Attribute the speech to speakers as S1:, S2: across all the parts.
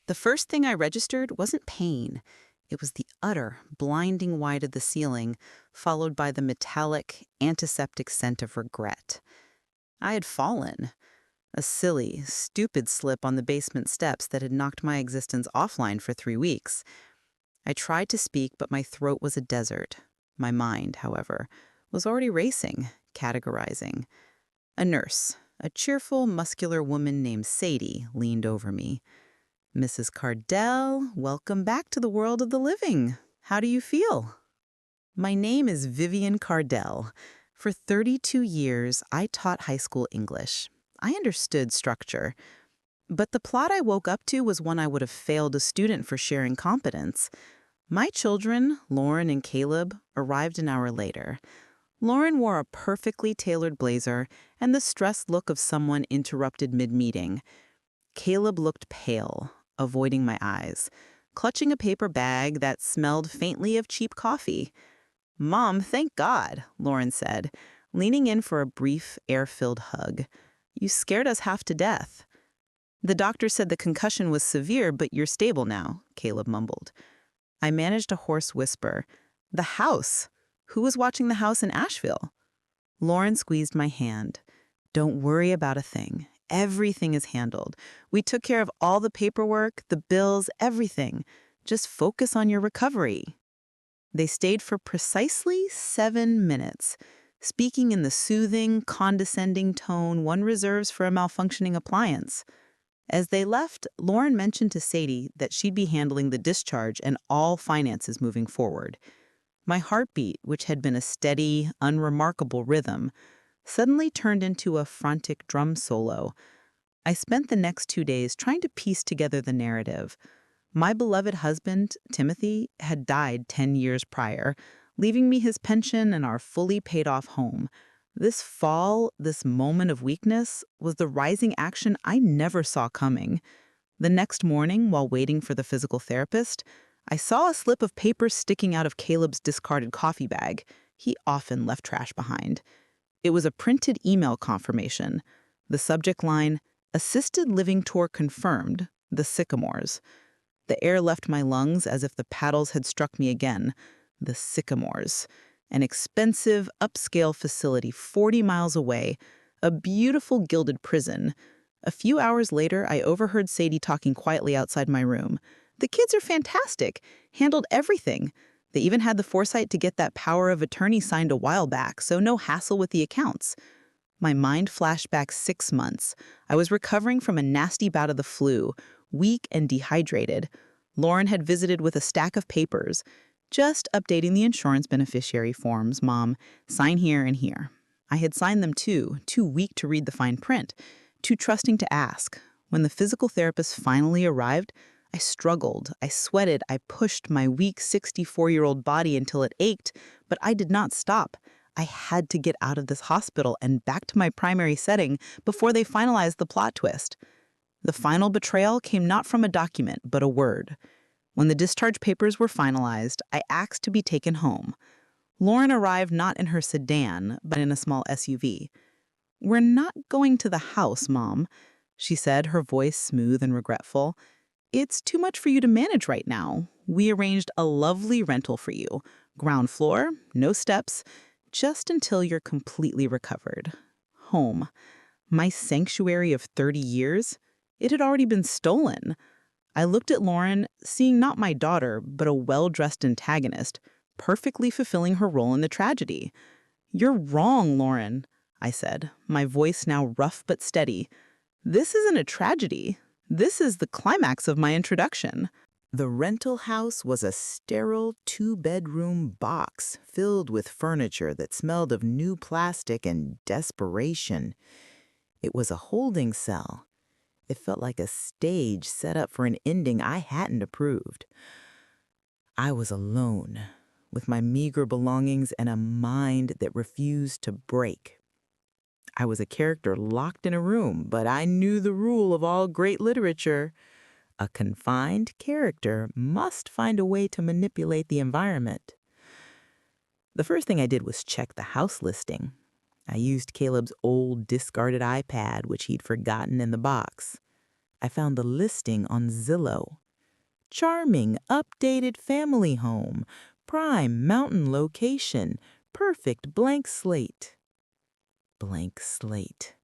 S1: The first thing I registered wasn't pain. It was the utter, blinding white of the ceiling, followed by the metallic, antiseptic scent of regret. I had fallen. A silly, stupid slip on the basement steps that had knocked my existence offline for 3 weeks. I tried to speak, but my throat was a desert. My mind, however, was already racing, categorizing. A nurse, a cheerful, muscular woman named Sadie, leaned over me. "Mrs. Cardell, welcome back to the world of the living. How do you feel?" My name is Vivian Cardell. For 32 years, I taught high school English. I understood structure. But the plot I woke up to was one I would have failed a student for sharing competence. My children, Lauren and Caleb, arrived an hour later. Lauren wore a perfectly tailored blazer and the stressed look of someone interrupted mid-meeting. Caleb looked pale, avoiding my eyes, clutching a paper bag that smelled faintly of cheap coffee. "Mom, thank God," Lauren said, leaning in for a brief, air-filled hug. "You scared us half to death." "The doctor said the concussion was severe, but you're stable now," Caleb mumbled. I managed a hoarse whisper. "The house! Who was watching the house in Asheville?" Lauren squeezed my hand. "Don't worry about a thing. Everything is handled. We took care of all the paperwork, the bills, everything. Just focus on your recovery." They stayed for precisely 7 minutes, speaking in the soothing, condescending tone one reserves for a malfunctioning appliance. As they left, Lauren mentioned to Sadie that she'd be handling the discharge and all finances moving forward. My heartbeat, which had been a steady, unremarkable rhythm, suddenly turned into a frantic drum solo. I spent the next 2 days trying to piece together the narrative. My beloved husband, Timothy, had died 10 years prior, leaving me his pension and our fully paid-off home. This fall, this moment of weakness, was the rising action I never saw coming. The next morning, while waiting for the physical therapist, I saw a slip of paper sticking out of Caleb's discarded coffee bag. He often left trash behind. It was a printed email confirmation. The subject line, "Assisted living tour confirmed, the Sycamores." The air left my lungs as if the paddles had struck me again. The Sycamores. An expensive, upscale facility 40 miles away. A beautiful gilded prison. A few hours later, I overheard Sadie talking quietly outside my room. "The kids are fantastic. Handled everything. They even had the foresight to get that power of attorney signed a while back, so no hassle with the accounts." My mind flashed back 6 months. I was recovering from a nasty bout of the flu, weak and dehydrated. Lauren had visited with a stack of papers. "Just updating the insurance beneficiary forms, Mom. Sign here and here." I had signed them too weak to read the fine print, too trusting to ask. When the physical therapist finally arrived, I struggled, I sweated, I pushed my weak 64-year-old body until it ached, but I did not stop. I had to get out of this hospital and back to my primary setting before they finalized the plot twist. The final betrayal came not from a document, but a word. When the discharge papers were finalized, I asked to be taken home. Lauren arrived not in her sedan, but in a small SUV. "We're not going to the house, Mom," she said, her voice smooth and regretful. "It's too much for you to manage right now. We arranged a lovely rental for you. Ground floor, no steps, just until you're completely recovered." Home. My sanctuary of 30 years? It had already been stolen. I looked at Lauren, seeing not my daughter, but a well-dressed antagonist, perfectly fulfilling her role in the tragedy. "You're wrong, Lauren," I said, my voice now rough but steady. "This isn't a tragedy. This is the climax of my introduction."
S2: The rental house was a sterile 2-bedroom box filled with furniture that smelled of new plastic and desperation. It was a holding cell. It felt like a stage set up for an ending I hadn't approved. I was alone, with my meager belongings and a mind that refused to break. I was a character locked in a room, but I knew the rule of all great literature. A confined character must find a way to manipulate the environment. The first thing I did was check the house listing. I used Caleb's old discarded iPad, which he'd forgotten in the box. I found the listing on Zillow. Charming, updated family home. Prime mountain location. Perfect blank slate. Blank slate.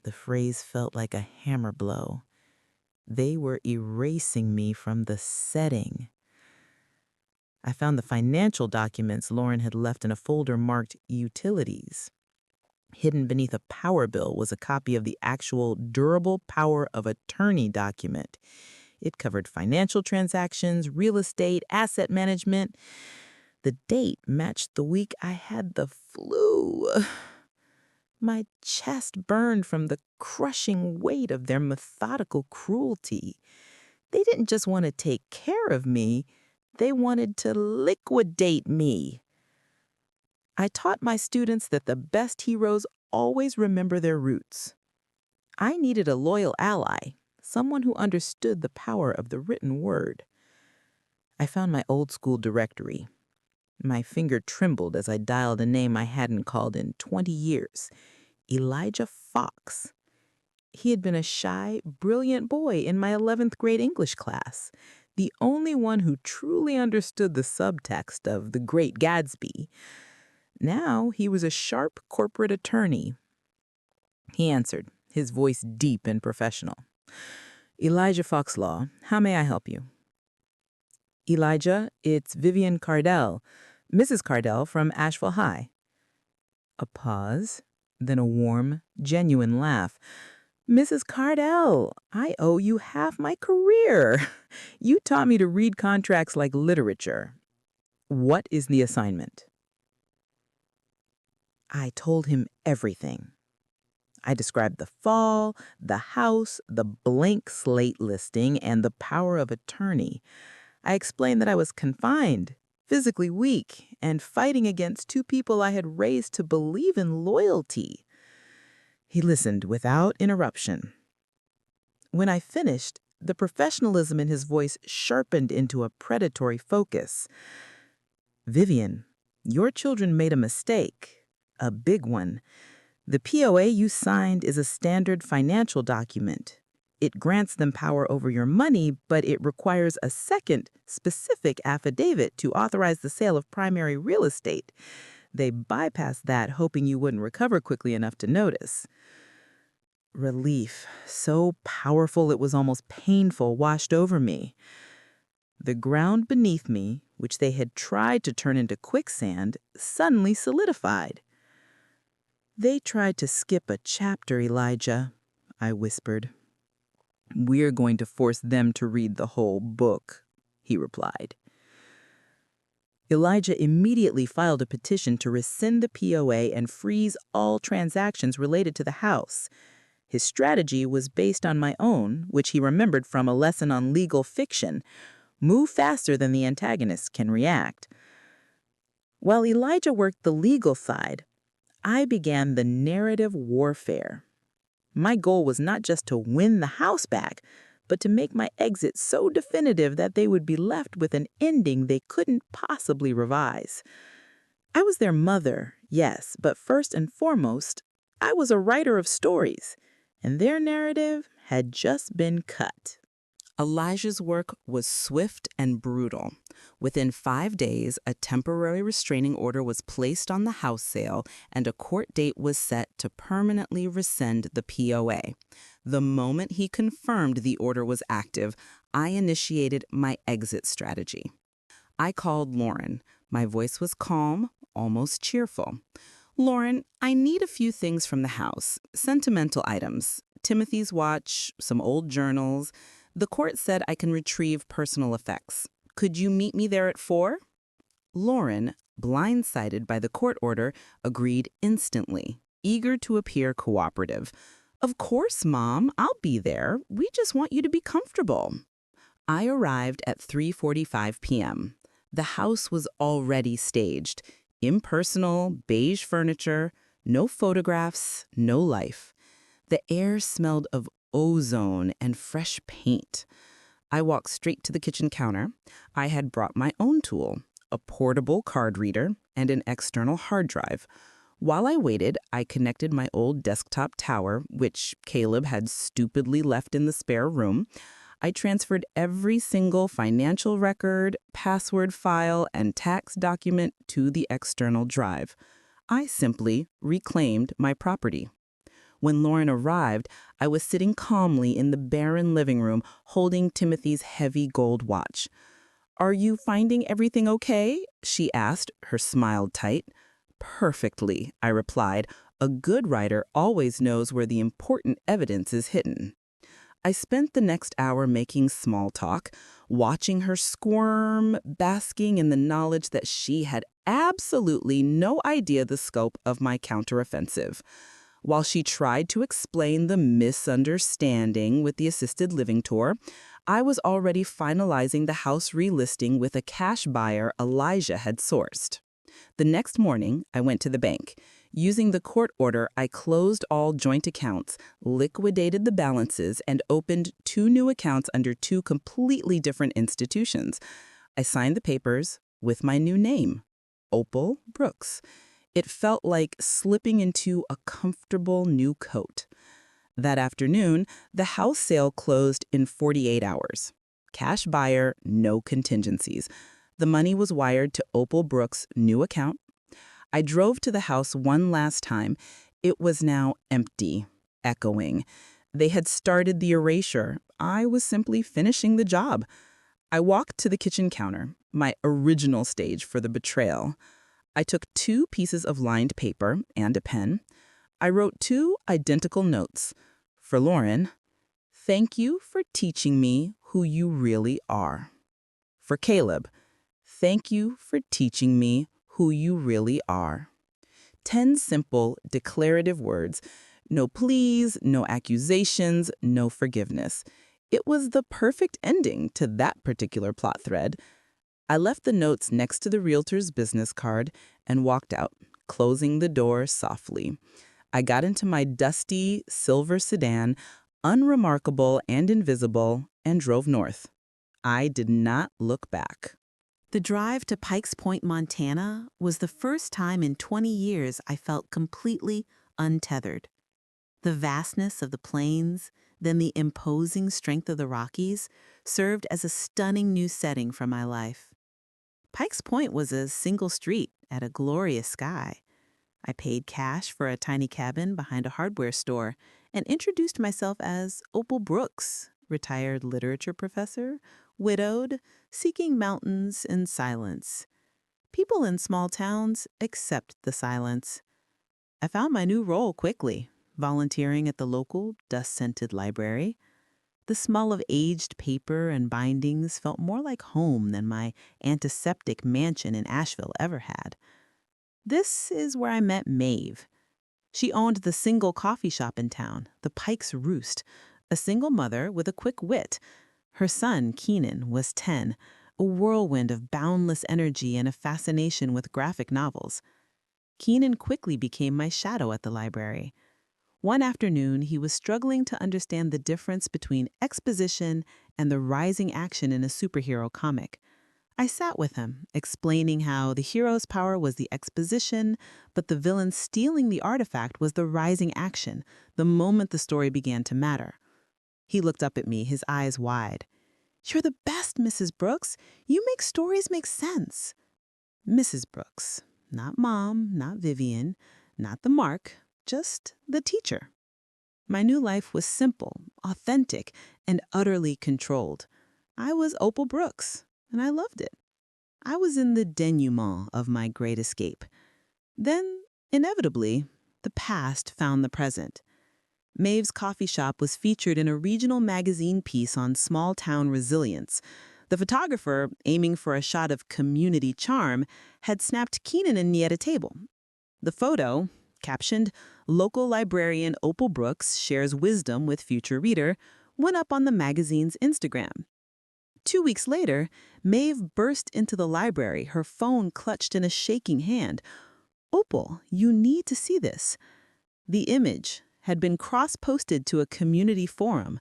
S2: The phrase felt like a hammer blow. They were erasing me from the setting. I found the financial documents Lauren had left in a folder marked Utilities. Hidden beneath a power bill was a copy of the actual durable power of attorney document. It covered financial transactions, real estate, asset management. The date matched the week I had the flu. My chest burned from the crushing weight of their methodical cruelty. They didn't just want to take care of me, they wanted to liquidate me. I taught my students that the best heroes always remember their roots. I needed a loyal ally, someone who understood the power of the written word. I found my old school directory. My finger trembled as I dialed a name I hadn't called in 20 years. Elijah Fox. He had been a shy, brilliant boy in my 11th grade English class, the only one who truly understood the subtext of The Great Gatsby. Now he was a sharp corporate attorney. He answered, his voice deep and professional. Elijah Fox Law, how may I help you? Elijah, it's Vivian Cardell, Mrs. Cardell from Asheville High. A pause, then a warm, genuine laugh. Mrs. Cardell, I owe you half my career. You taught me to read contracts like literature. What is the assignment? I told him everything. I described the fall, the house, the blank slate listing, and the power of attorney. I explained that I was confined, physically weak, and fighting against two people I had raised to believe in loyalty. He listened without interruption. When I finished, the professionalism in his voice sharpened into a predatory focus. Vivian, your children made a mistake, a big one. The POA you signed is a standard financial document. It grants them power over your money, but it requires a second, specific affidavit to authorize the sale of primary real estate. They bypassed that, hoping you wouldn't recover quickly enough to notice. Relief, so powerful it was almost painful, washed over me. The ground beneath me, which they had tried to turn into quicksand, suddenly solidified. They tried to skip a chapter, Elijah, I whispered. We're going to force them to read the whole book, he replied. Elijah immediately filed a petition to rescind the POA and freeze all transactions related to the house. His strategy was based on my own, which he remembered from a lesson on legal fiction. Move faster than the antagonist can react. While Elijah worked the legal side, I began the narrative warfare. My goal was not just to win the house back, but to make my exit so definitive that they would be left with an ending they couldn't possibly revise. I was their mother, yes, but first and foremost, I was a writer of stories, and their narrative had just been cut. Elijah's work was swift and brutal. Within 5 days, a temporary restraining order was placed on the house sale, and a court date was set to permanently rescind the POA. The moment he confirmed the order was active, I initiated my exit strategy. I called Lauren. My voice was calm, almost cheerful. Lauren, I need a few things from the house. Sentimental items. Timothy's watch, some old journals. The court said I can retrieve personal effects. Could you meet me there at 4? Lauren, blindsided by the court order, agreed instantly, eager to appear cooperative. Of course, Mom, I'll be there. We just want you to be comfortable. I arrived at 3:45 p.m. The house was already staged. Impersonal, beige furniture, no photographs, no life. The air smelled of ozone and fresh paint. I walked straight to the kitchen counter. I had brought my own tool, a portable card reader, and an external hard drive. While I waited, I connected my old desktop tower, which Caleb had stupidly left in the spare room.
S3: I transferred every single financial record, password file, and tax document to the external drive. I simply reclaimed my property. When Lauren arrived, I was sitting calmly in the barren living room holding Timothy's heavy gold watch. "Are you finding everything okay?" she asked, her smile tight. "Perfectly," I replied. "A good writer always knows where the important evidence is hidden." I spent the next hour making small talk, watching her squirm, basking in the knowledge that she had absolutely no idea the scope of my counteroffensive. While she tried to explain the misunderstanding with the assisted living tour, I was already finalizing the house relisting with a cash buyer Elijah had sourced. The next morning, I went to the bank. Using the court order, I closed all joint accounts, liquidated the balances, and opened 2 new accounts under 2 completely different institutions. I signed the papers with my new name, Opal Brooks. It felt like slipping into a comfortable new coat. That afternoon, the house sale closed in 48 hours. Cash buyer, no contingencies. The money was wired to Opal Brooks' new account. I drove to the house one last time. It was now empty, echoing. They had started the erasure. I was simply finishing the job. I walked to the kitchen counter, my original stage for the betrayal. I took 2 pieces of lined paper and a pen. I wrote 2 identical notes. For Lauren, "Thank you for teaching me who you really are." For Caleb, "Thank you for teaching me who you really are." 10 simple, declarative words. No pleas, no accusations, no forgiveness. It was the perfect ending to that particular plot thread. I left the notes next to the realtor's business card and walked out, closing the door softly. I got into my dusty, silver sedan, unremarkable and invisible, and drove north. I did not look back.
S1: The drive to Pikes Point, Montana, was the first time in 20 years I felt completely untethered. The vastness of the plains, then the imposing strength of the Rockies, served as a stunning new setting for my life. Pikes Point was a single street at a glorious sky. I paid cash for a tiny cabin behind a hardware store and introduced myself as Opal Brooks, retired literature professor, widowed, seeking mountains and silence. People in small towns accept the silence. I found my new role quickly, volunteering at the local dust-scented library. The smell of aged paper and bindings felt more like home than my antiseptic mansion in Asheville ever had. This is where I met Maeve. She owned the single coffee shop in town, the Pike's Roost, a single mother with a quick wit. Her son, Keenan, was 10, a whirlwind of boundless energy and a fascination with graphic novels. Keenan quickly became my shadow at the library. One afternoon, he was struggling to understand the difference between exposition and the rising action in a superhero comic. I sat with him, explaining how the hero's power was the exposition, but the villain stealing the artifact was the rising action, the moment the story began to matter. He looked up at me, his eyes wide. "You're the best, Mrs. Brooks. You make stories make sense." Mrs. Brooks, not Mom, not Vivian, not the Mark, just the teacher. My new life was simple, authentic, and utterly controlled. I was Opal Brooks, and I loved it. I was in the denouement of my great escape. Then, inevitably, the past found the present. Maeve's coffee shop was featured in a regional magazine piece on small-town resilience. The photographer, aiming for a shot of community charm, had snapped Keenan and me at a table. The photo, captioned, "Local librarian Opal Brooks shares wisdom with future reader," went up on the magazine's Instagram. 2 weeks later, Maeve burst into the library, her phone clutched in a shaking hand. "Opal, you need to see this." The image had been cross-posted to a community forum.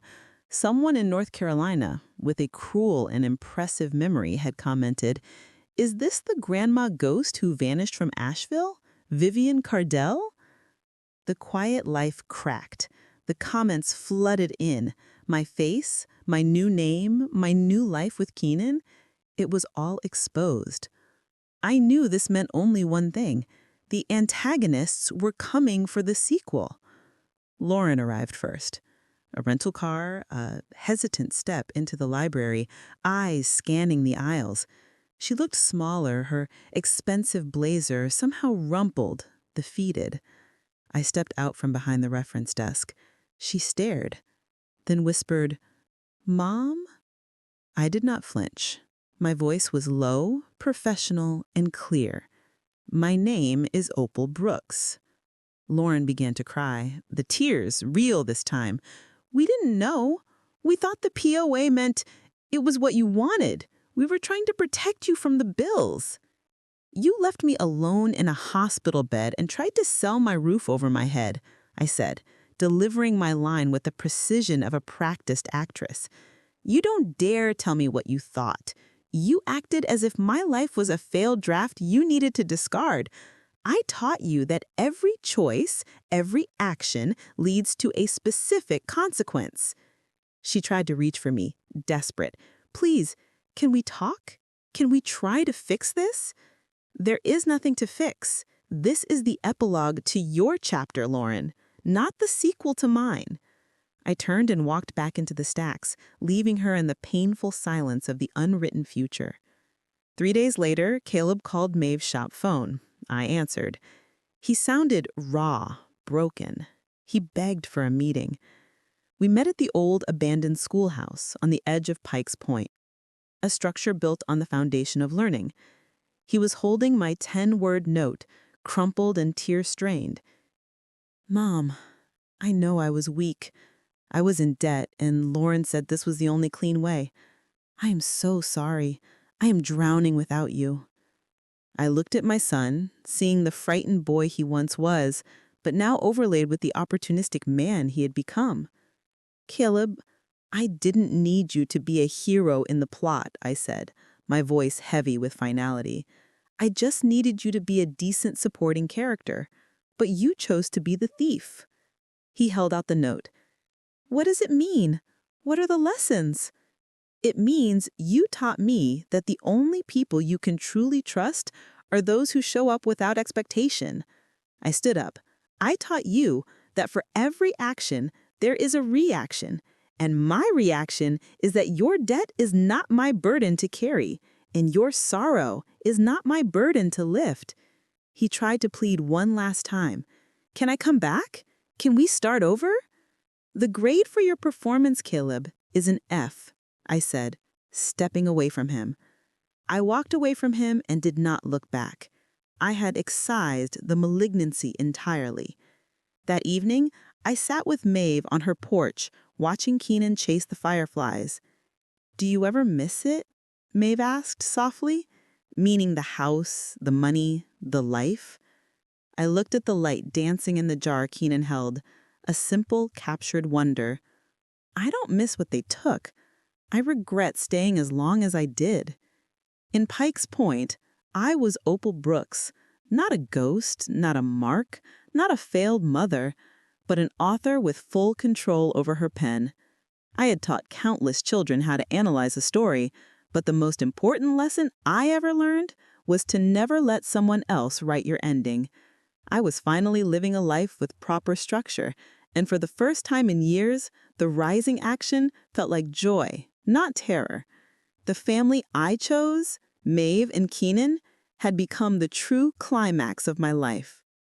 S1: Someone in North Carolina, with a cruel and impressive memory, had commented, "Is this the grandma ghost who vanished from Asheville? Vivian Cardell?" The quiet life cracked. The comments flooded in. My face,
S3: my new name, my new life with Keenan, it was all exposed. I knew this meant only one thing. The antagonists were coming for the sequel. Lauren arrived first. A rental car, a hesitant step into the library, eyes scanning the aisles. She looked smaller, her expensive blazer somehow rumpled, defeated. I stepped out from behind the reference desk. She stared, then whispered, "Mom?" I did not flinch. My voice was low, professional, and clear. "My name is Opal Brooks." Lauren began to cry, the tears real this time. "We didn't know. We thought the POA meant it was what you wanted. We were trying to protect you from the bills." "You left me alone in a hospital bed and tried to sell my roof over my head," I said, delivering my line with the precision of a practiced actress. "You don't dare tell me what you thought. You acted as if my life was a failed draft you needed to discard. I taught you that every choice, every action leads to a specific consequence." She tried to reach for me, desperate. "Please, can we talk? Can we try to fix this?" "There is nothing to fix. This is the epilogue to your chapter, Lauren, not the sequel to mine." I turned and walked back into the stacks, leaving her in the painful silence of the unwritten future. 3 days later, Caleb called Maeve's shop phone. I answered. He sounded raw, broken. He begged for a meeting. We met at the old abandoned schoolhouse on the edge of Pikes Point, a structure built on the foundation of learning. He was holding my 10-word note, crumpled and tear-strained. "Mom, I know I was weak. I was in debt, and Lauren said this was the only clean way. I am so sorry. I am drowning without you." I looked at my son, seeing the frightened boy he once was, but now overlaid with the opportunistic man he had become. "Caleb, I didn't need you to be a hero in the plot," I said, my voice heavy with finality. "I just needed you to be a decent supporting character, but you chose to be the thief." He held out the note. "What does it mean? What are the lessons?" "It means you taught me that the only people you can truly trust are those who show up without expectation." I stood up. "I taught you that for every action, there is a reaction, and my reaction is that your debt is not my burden to carry, and your sorrow is not my burden to lift." He tried to plead one last time. "Can I come back? Can we start over?" "The grade for your performance, Caleb, is an F," I said, stepping away from him. I walked away from him and did not look back. I had excised the malignancy entirely. That evening, I sat with Maeve on her porch, watching Keenan chase the fireflies. "Do you ever miss it?" Maeve asked softly, "meaning the house, the money, the life." I looked at the light dancing in the jar Keenan held, a simple, captured wonder. "I don't miss what they took. I regret staying as long as I did." In Pikes Point, I was Opal Brooks, not a ghost, not a mark, not a failed mother, but an author with full control over her pen. I had taught countless children how to analyze a story, but the most important lesson I ever learned was to never let someone else write your ending. I was finally living a life with proper structure, and for the first time in years, the rising action felt like joy, not terror. The family I chose, Maeve and Keenan, had become the true climax of my life.